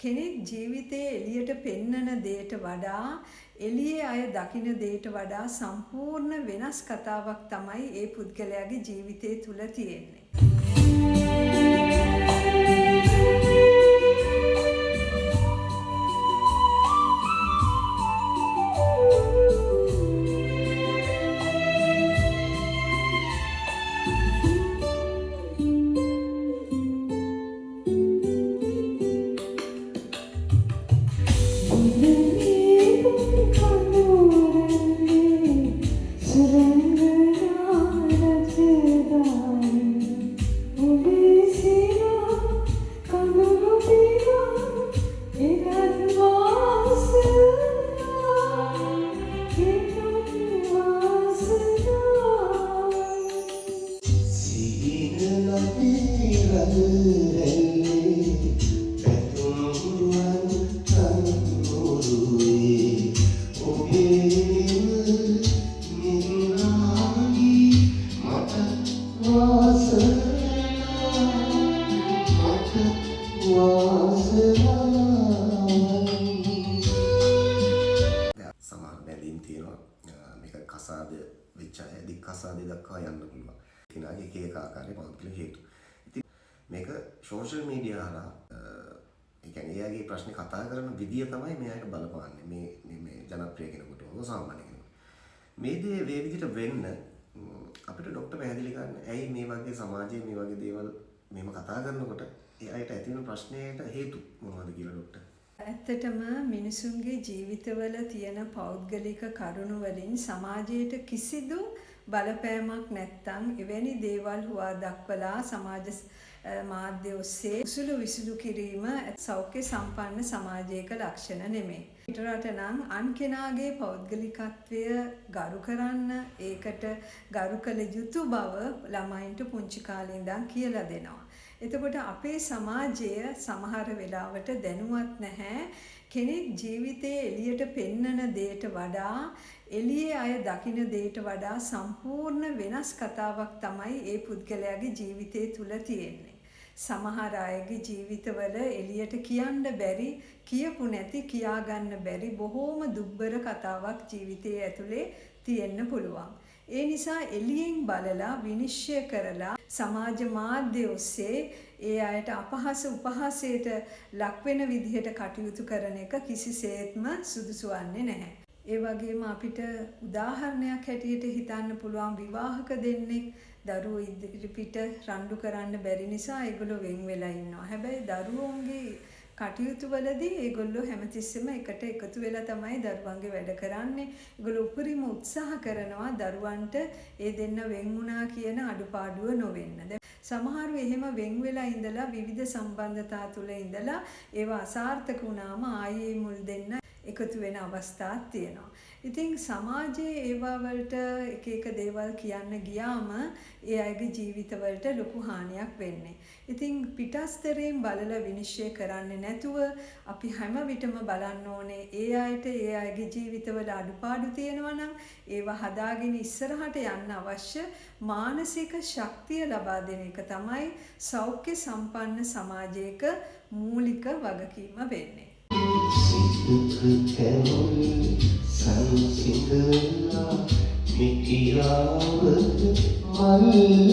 කෙනෙක් ජීවිතයේ එළියට පෙන්නන දෙයට වඩා එළියේ අය දකින දෙයට වඩා සම්පූර්ණ වෙනස් කතාවක් තමයි ඒ පුද්ගලයාගේ ජීවිතය තුළ තියෙන්නේ. කසාද වෙච්ච අය දික් කසාදේ දක්වා යන්න පුළුවන්. කෙනාගේ එක එක ආකාරයේ පෞද්ගලික හේතු. ඉතින් මේක සෝෂල් මීඩියා හරහා ඒ කියන්නේ එයාගේ ප්‍රශ්නේ කතා කරන විදිය තමයි මෙයාට බලපාන්නේ. මේ ජනප්‍රිය කෙනෙකුට හෝ සාමාන්‍ය කෙනෙකුට. මේ දේ මේ විදිහට වෙන්න අපිට ડોක්ටර් පැහැදිලි කරන්න ඇයි මේ වගේ සමාජයේ මේ වගේ දේවල් මෙහෙම කතා කරනකොට ඒ අයට ඇති වෙන ප්‍රශ්නයට හේතු මොනවද කියලා ડોක්ටර්. ඇත්තටම මිනිසුන්ගේ ජීවිතවල තියෙන පෞද්ගලික කරුණු වලින් සමාජයට කිසිදු බලපෑමක් නැත්නම් එවැනි දේවල් හුවා දක්වලා සමාජ මාධ්‍ය ඔස්සේ උසුළු විසුළු කිරීම සෞඛ්‍ය සම්පන්න සමාජයක ලක්ෂණ නෙමෙයි. ඊටරට නම් අන් කෙනාගේ පෞද්ගලිකත්වය ගරු කරන්න ඒකට ගරු කළ යුතු බව ළමයින්ට පුංචි කාලේ ඉඳන් කියලා දෙනවා. එතකොට අපේ සමාජය සමහර වෙලාවට දැනුවත් නැහැ කෙනෙක් ජීවිතයේ එළියට පෙන්නන දෙයට වඩා එළියේ අය දකින දෙයට වඩා සම්පූර්ණ වෙනස් කතාවක් තමයි ඒ පුද්ගලයාගේ ජීවිතය තුළ තියෙන්නේ. සමහර අයගේ ජීවිතවල එළියට කියන්න බැරි කියපු නැති කියාගන්න බැරි බොහෝම දුක්බර කතාවක් ජීවිතයේ ඇතුලේ තියෙන්න පුළුවන්. ඒ නිසා එළියෙන් බලලා විනිශ්චය කරලා සමාජ මාධ්‍ය ඔස්සේ ඒ අයට අපහාස උපහාසයට ලක් වෙන විදිහට කටයුතු කරන එක කිසිසේත්ම සුදුසු වන්නේ නැහැ. ඒ වගේම අපිට උදාහරණයක් හැටියට හිතන්න පුළුවන් විවාහක දෙන්නෙක් දරුවෝ ඉදිරිපිට රණ්ඩු කරන්න බැරි නිසා ඒගොල්ලෝ වෙන් වෙලා ඉන්නවා. හැබැයි දරුවෝන්ගේ කටයුතු වලදී ඒගොල්ලෝ හැමතිස්සෙම එකට එකතු වෙලා තමයි දරුවන්ගේ වැඩ කරන්නේ. ඒගොල්ලෝ උපරිම උත්සාහ කරනවා දරුවන්ට ඒ දෙන්න වෙන් වුණා කියන අඩුපාඩුව නොවෙන්න. සමහරව එහෙම වෙන් වෙලා ඉඳලා විවිධ සම්බන්ධතා තුල ඉඳලා ඒවා අසාර්ථක වුණාම ආයේ මුල් දෙන්න එකතු වෙන අවස්ථාවක් තියෙනවා. ඉතින් සමාජයේ ඒවා වලට එක එක දේවල් කියන්න ගියාම ඒ අයගේ ජීවිතවලට ලොකු හානියක් වෙන්නේ. ඉතින් පිටස්තරයෙන් බලලා විනිශ්චය කරන්නේ නැතුව අපි හැම විටම බලන්න ඕනේ ඒ අයට ඒ අයගේ ජීවිතවල අඩුපාඩු තියෙනවා නම් ඒවා හදාගෙන ඉස්සරහට යන්න අවශ්‍ය මානසික ශක්තිය ලබා දෙන එක තමයි සෞඛ්‍ය සම්පන්න සමාජයක මූලික වගකීම වෙන්නේ. Sansidana, Mikiyavat, Malsila.